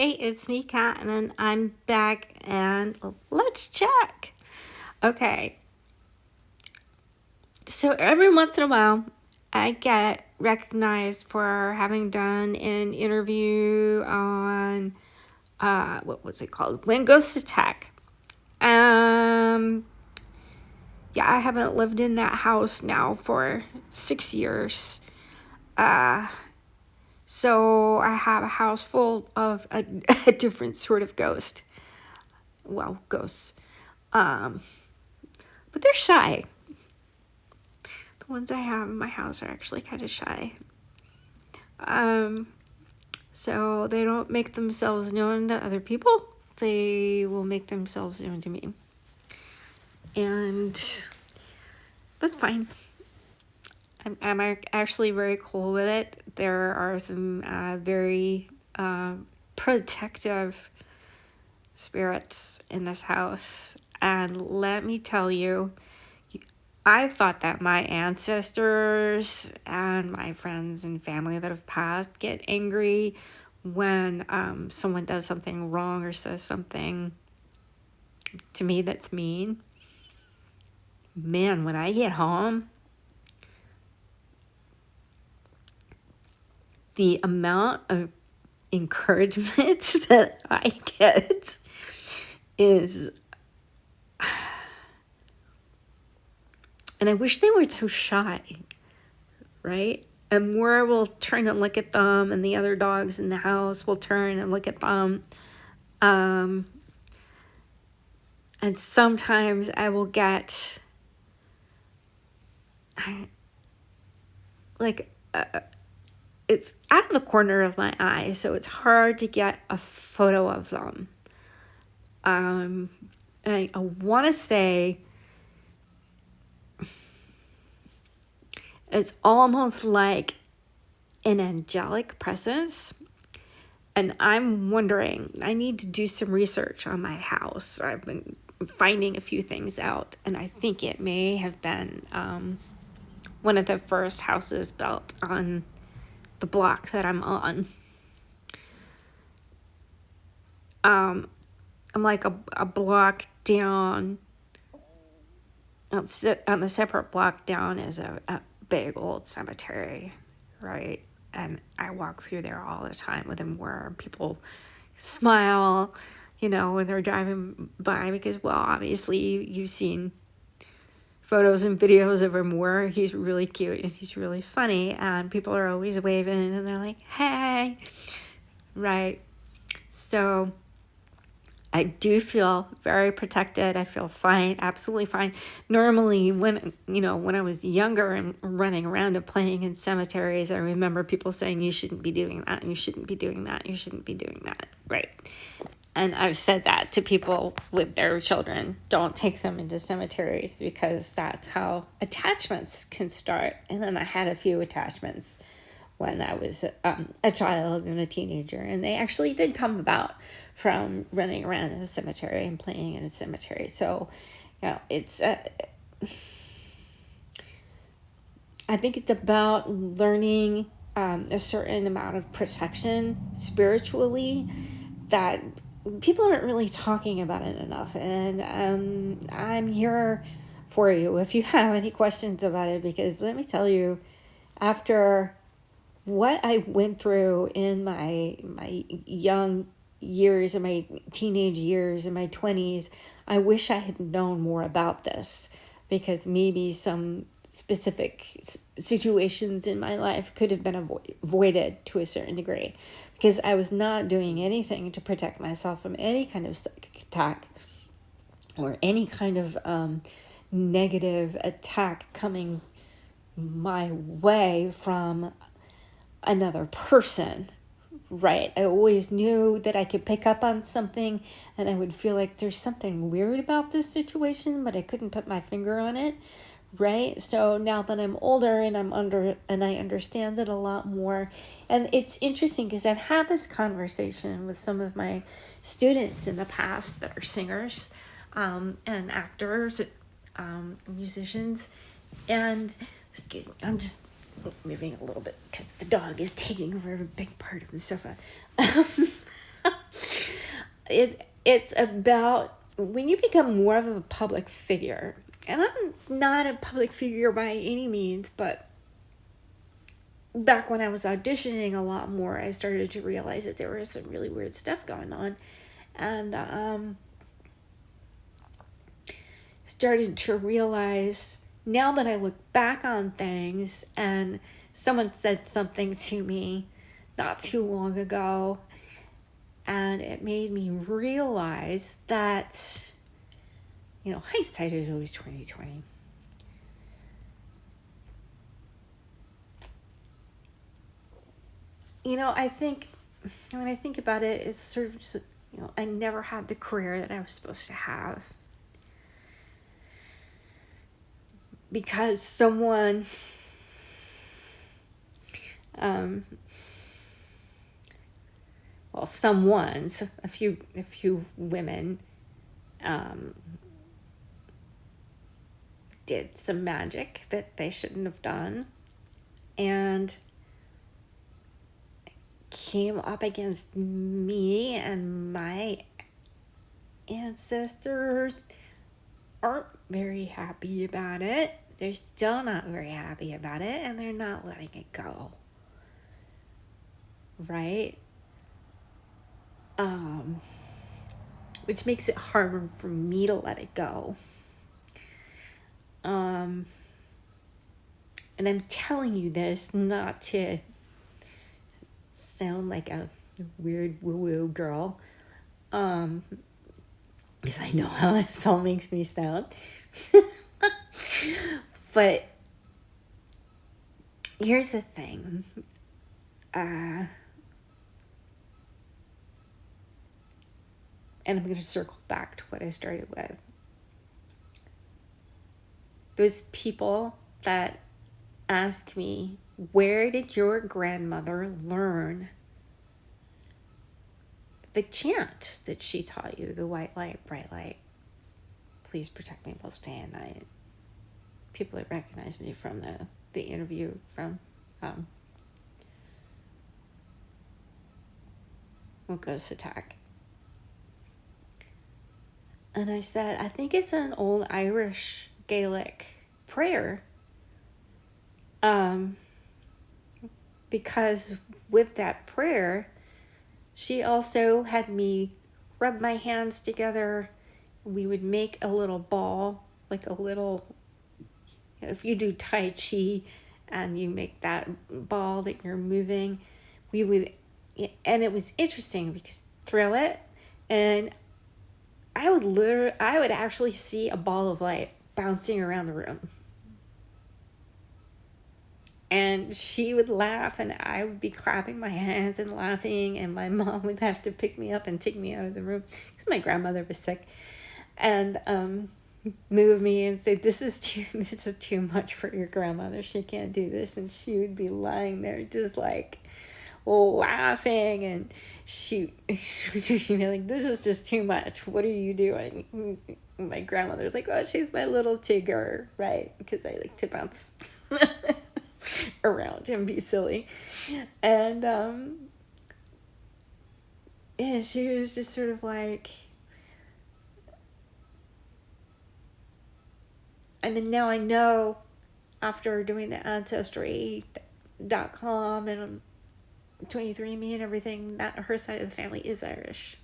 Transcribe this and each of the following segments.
Hey, it's me, Kat, and then I'm back, and let's check. Okay, so every once in a while, I get recognized for having done an interview on, what was it called? When Ghosts Attack. Um, yeah, I haven't lived in that house now for 6 years. So I have a house full of a different sort of ghost. Well, ghosts. Um, but they're shy. The ones I have in my house are actually kind of shy. Um, so they don't make themselves known to other people. They will make themselves known to me. And that's fine. I'm actually very cool with it. There are some very protective spirits in this house. And let me tell you, I thought that my ancestors and my friends and family that have passed get angry when someone does something wrong or says something to me that's mean. Man, when I get home, the amount of encouragement that I get is, and I wish they weren't so shy, right? And Moira will turn and look at them, and the other dogs in the house will turn and look at them. And sometimes I will get like it's out of the corner of my eye, so it's hard to get a photo of them. And I want to say it's almost like an angelic presence. And I'm wondering, I need to do some research on my house. I've been finding a few things out, and I think it may have been one of the first houses built on the block that I'm on. I'm like a block down. On the separate block down is a big old cemetery, right? And I walk through there all the time with him where people smile, when they're driving by because, well, obviously you've seen photos and videos of him where he's really cute and he's really funny and people are always waving and they're like, hey, right? So I do feel very protected. I feel fine, absolutely fine. Normally, when I was younger and running around and playing in cemeteries, I remember people saying, you shouldn't be doing that, you shouldn't be doing that, you shouldn't be doing that, right? And I've said that to people with their children. Don't take them into cemeteries because that's how attachments can start. And then I had a few attachments when I was a child and a teenager, and they actually did come about from running around in a cemetery and playing in a cemetery. So, it's I think it's about learning a certain amount of protection spiritually that people aren't really talking about it enough. And I'm here for you if you have any questions about it, because let me tell you, after what I went through in my young years, in my teenage years, in my 20s, I wish I had known more about this, because maybe some specific situations in my life could have been avoided to a certain degree, because I was not doing anything to protect myself from any kind of psychic attack or any kind of negative attack coming my way from another person, right? I always knew that I could pick up on something and I would feel like there's something weird about this situation, but I couldn't put my finger on it, right? So now that I'm older and I understand it a lot more. And it's interesting because I've had this conversation with some of my students in the past that are singers and actors, musicians, and excuse me, I'm just moving a little bit because the dog is taking over a big part of the sofa. it's about when you become more of a public figure. And I'm not a public figure by any means, but back when I was auditioning a lot more, I started to realize that there was some really weird stuff going on. And started to realize, now that I look back on things, and someone said something to me not too long ago, and it made me realize that, hindsight is always 2020. I think when I think about it, it's sort of just, I never had the career that I was supposed to have. Because someone's, a few women, did some magic that they shouldn't have done, and came up against me, and my ancestors aren't very happy about it. They're still not very happy about it, and they're not letting it go. Right? Which makes it harder for me to let it go. And I'm telling you this not to sound like a weird woo-woo girl, because I know how this all makes me sound. But here's the thing. And I'm going to circle back to what I started with. Those people that ask me, where did your grandmother learn the chant that she taught you? The white light, bright light, please protect me both day and night. People that recognize me from the interview from Ghost Attack. And I said, I think it's an old Irish Gaelic prayer. Because with that prayer, she also had me rub my hands together. We would make a little ball, like a little, if you do Tai Chi and you make that ball that you're moving, we would, and it was interesting because throw it, and I would actually see a ball of light bouncing around the room. And she would laugh, and I would be clapping my hands and laughing, and my mom would have to pick me up and take me out of the room because my grandmother was sick, and move me and say, this is too much for your grandmother. She can't do this. And she would be lying there just like laughing, and she would be like, this is just too much. What are you doing? My grandmother's like, oh, she's my little Tigger, right? Because I like to bounce around and be silly. And yeah, she was just sort of like, and then now I know, after doing the Ancestry.com and 23andMe and everything, that her side of the family is Irish.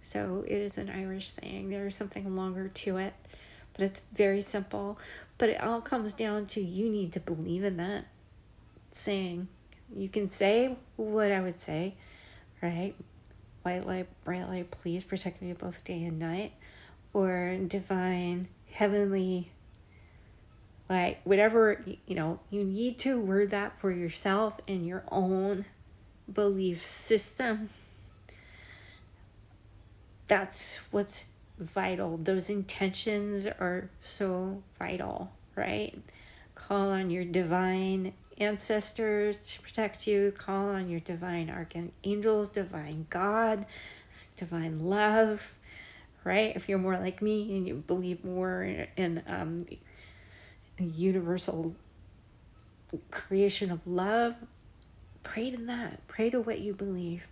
So it is an Irish saying. There is something longer to it, but it's very simple. But it all comes down to, you need to believe in that saying. You can say what I would say, right? White light, bright light, please protect me both day and night. Or divine, heavenly, like whatever, you need to word that for yourself in your own belief system. That's what's vital. Those intentions are so vital, right? Call on your divine ancestors to protect you. Call on your divine archangels, divine God, divine love, right? If you're more like me and you believe more in universal creation of love, pray to that. Pray to what you believe.